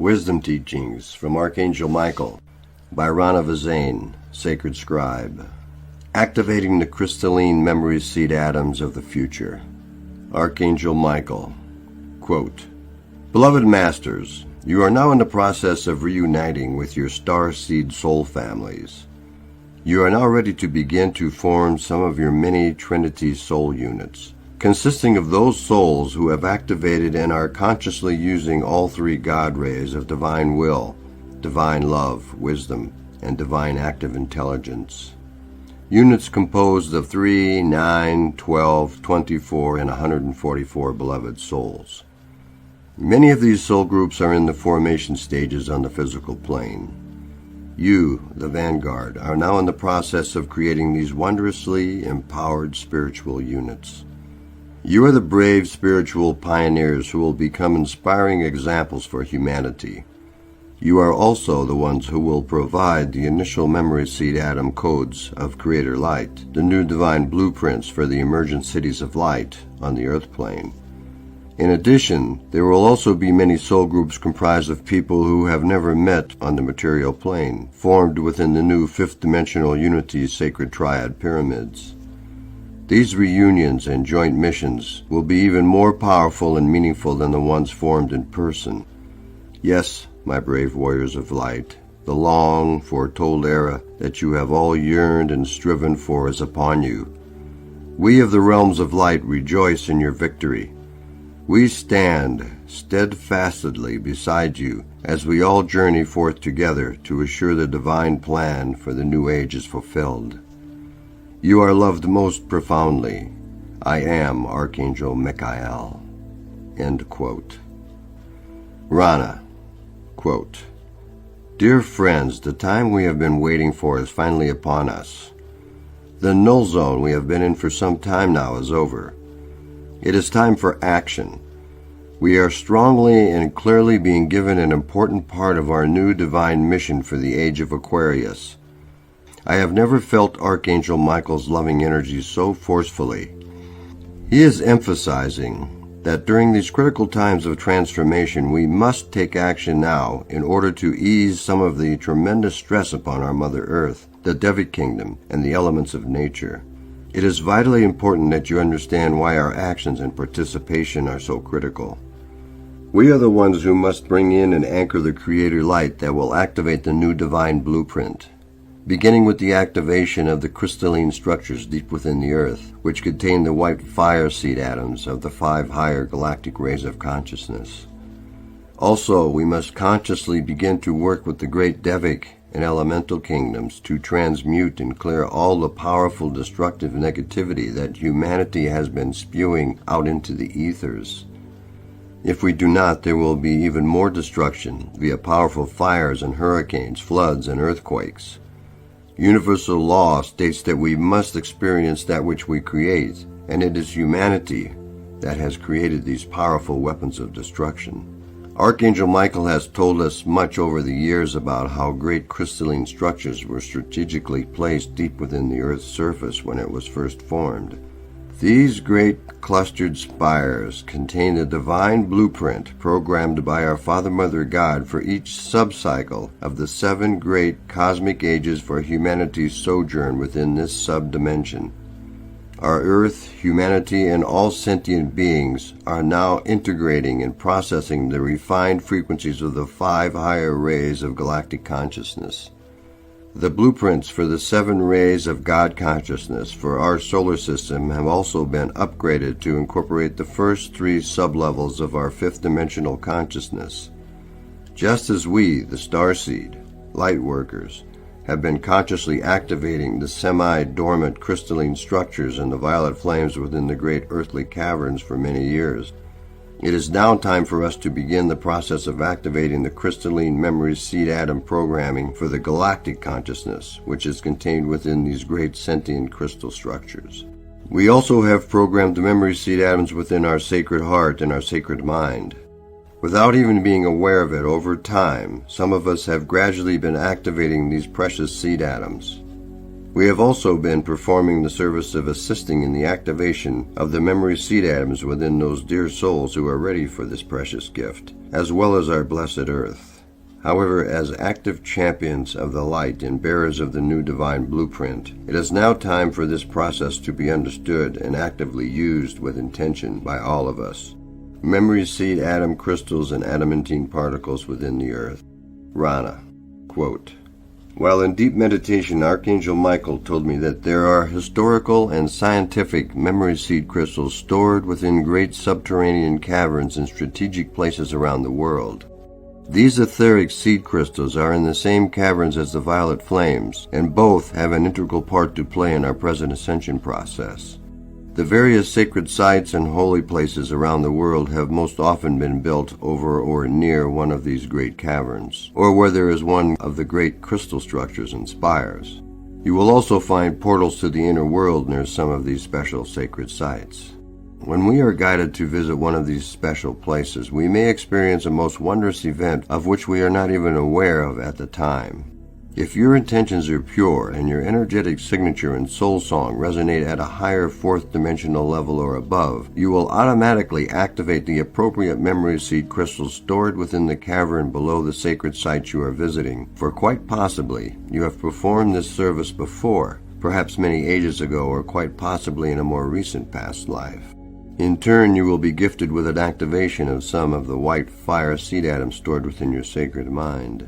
Wisdom Teachings from Archangel Michael by Raana, Sacred Scribe. Activating the crystalline memory seed atoms of the future. Archangel Michael. Quote, Beloved Masters, you are now in the process of reuniting with your star seed soul families. You are now ready to begin to form some of your mini Trinity soul units, consisting of those souls who have activated and are consciously using all three God rays of divine will, divine love, wisdom, and divine active intelligence. Units composed of 3, 9, 12, 24, and 144 beloved souls. Many of these soul groups are in the formation stages on the physical plane. You, the vanguard, are now in the process of creating these wondrously empowered spiritual units. You are the brave spiritual pioneers who will become inspiring examples for humanity. You are also the ones who will provide the initial memory seed atom codes of Creator Light, the new divine blueprints for the emergent cities of light on the earth plane. In addition, there will also be many soul groups comprised of people who have never met on the material plane, formed within the new fifth-dimensional unity sacred triad pyramids. These reunions and joint missions will be even more powerful and meaningful than the ones formed in person. Yes, my brave warriors of light, the long foretold era that you have all yearned and striven for is upon you. We of the realms of light rejoice in your victory. We stand steadfastly beside you as we all journey forth together to assure the divine plan for the new age is fulfilled. You are loved most profoundly. I am Archangel Michael. End quote. Raana. Quote, Dear friends, the time we have been waiting for is finally upon us. The null zone we have been in for some time now is over. It is time for action. We are strongly and clearly being given an important part of our new divine mission for the age of Aquarius. I have never felt Archangel Michael's loving energy so forcefully. He is emphasizing that during these critical times of transformation, we must take action now in order to ease some of the tremendous stress upon our Mother Earth, the Devic Kingdom, and the elements of nature. It is vitally important that you understand why our actions and participation are so critical. We are the ones who must bring in and anchor the Creator Light that will activate the new divine blueprint, beginning with the activation of the crystalline structures deep within the Earth, which contain the white fire seed atoms of the 5 higher galactic rays of consciousness. Also, we must consciously begin to work with the great Devic and elemental kingdoms to transmute and clear all the powerful destructive negativity that humanity has been spewing out into the ethers. If we do not, there will be even more destruction via powerful fires and hurricanes, floods and earthquakes. Universal law states that we must experience that which we create, and it is humanity that has created these powerful weapons of destruction. Archangel Michael has told us much over the years about how great crystalline structures were strategically placed deep within the Earth's surface when it was first formed. These great clustered spires contain the divine blueprint programmed by our Father Mother God for each sub-cycle of the 7 great cosmic ages for humanity's sojourn within this sub-dimension. Our Earth, humanity, and all sentient beings are now integrating and processing the refined frequencies of the 5 higher rays of galactic consciousness. The blueprints for the 7 rays of God consciousness for our solar system have also been upgraded to incorporate the first 3 sublevels of our 5th dimensional consciousness. Just as we, the starseed, light workers, have been consciously activating the semi-dormant crystalline structures and the violet flames within the great earthly caverns for many years, it is now time for us to begin the process of activating the crystalline memory seed atom programming for the galactic consciousness, which is contained within these great sentient crystal structures. We also have programmed the memory seed atoms within our sacred heart and our sacred mind. Without even being aware of it, over time, some of us have gradually been activating these precious seed atoms. We have also been performing the service of assisting in the activation of the memory seed atoms within those dear souls who are ready for this precious gift, as well as our blessed earth. However, as active champions of the light and bearers of the new divine blueprint, it is now time for this process to be understood and actively used with intention by all of us. Memory seed atom crystals and adamantine particles within the earth. Rana, quote, "While in deep meditation, Archangel Michael told me that there are historical and scientific memory seed crystals stored within great subterranean caverns in strategic places around the world. These etheric seed crystals are in the same caverns as the violet flames, and both have an integral part to play in our present ascension process. The various sacred sites and holy places around the world have most often been built over or near one of these great caverns, or where there is one of the great crystal structures and spires. You will also find portals to the inner world near some of these special sacred sites. When we are guided to visit one of these special places, we may experience a most wondrous event of which we are not even aware of at the time. If your intentions are pure and your energetic signature and soul song resonate at a higher fourth dimensional level or above, you will automatically activate the appropriate memory seed crystals stored within the cavern below the sacred site you are visiting, for quite possibly you have performed this service before, perhaps many ages ago or quite possibly in a more recent past life. In turn, you will be gifted with an activation of some of the white fire seed atoms stored within your sacred mind.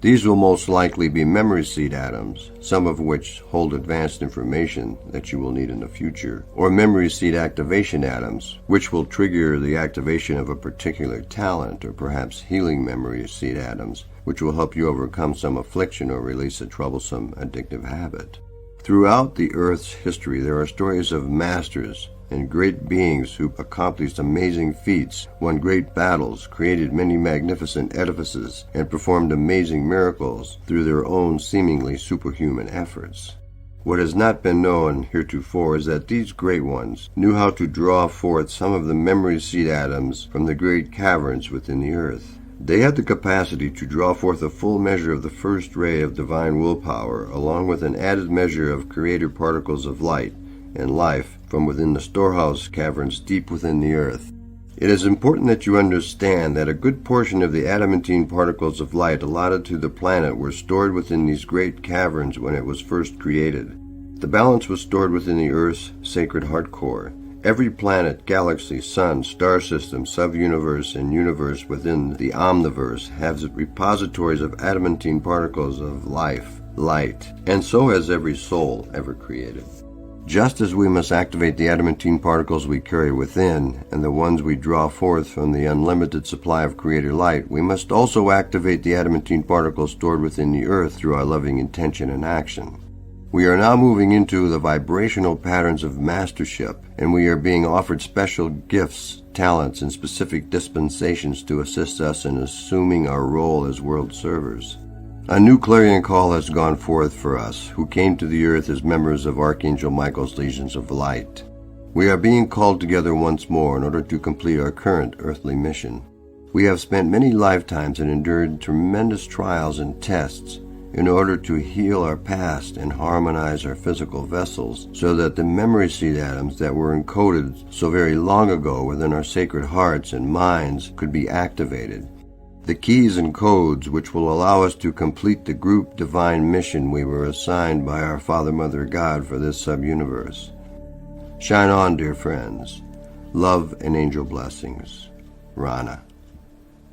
These will most likely be memory seed atoms, some of which hold advanced information that you will need in the future, or memory seed activation atoms, which will trigger the activation of a particular talent, or perhaps healing memory seed atoms, which will help you overcome some affliction or release a troublesome addictive habit. Throughout the Earth's history, there are stories of masters and great beings who accomplished amazing feats, won great battles, created many magnificent edifices, and performed amazing miracles through their own seemingly superhuman efforts. What has not been known heretofore is that these great ones knew how to draw forth some of the memory seed atoms from the great caverns within the earth. They had the capacity to draw forth a full measure of the first ray of divine willpower, along with an added measure of creator particles of light and life from within the storehouse caverns deep within the earth. It is important that you understand that a good portion of the adamantine particles of light allotted to the planet were stored within these great caverns when it was first created. The balance was stored within the Earth's sacred heart core. Every planet, galaxy, sun, star system, sub-universe, and universe within the omniverse has repositories of adamantine particles of life, light, and so has every soul ever created. Just as we must activate the adamantine particles we carry within and the ones we draw forth from the unlimited supply of creator light, we must also activate the adamantine particles stored within the earth through our loving intention and action. We are now moving into the vibrational patterns of mastership, and we are being offered special gifts, talents, and specific dispensations to assist us in assuming our role as world servers. A new clarion call has gone forth for us, who came to the earth as members of Archangel Michael's legions of light. We are being called together once more in order to complete our current earthly mission. We have spent many lifetimes and endured tremendous trials and tests in order to heal our past and harmonize our physical vessels so that the memory seed atoms that were encoded so very long ago within our sacred hearts and minds could be activated. The keys and codes which will allow us to complete the group divine mission we were assigned by our Father, Mother, God for this sub-universe. Shine on, dear friends. Love and angel blessings. Rana.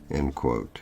End quote.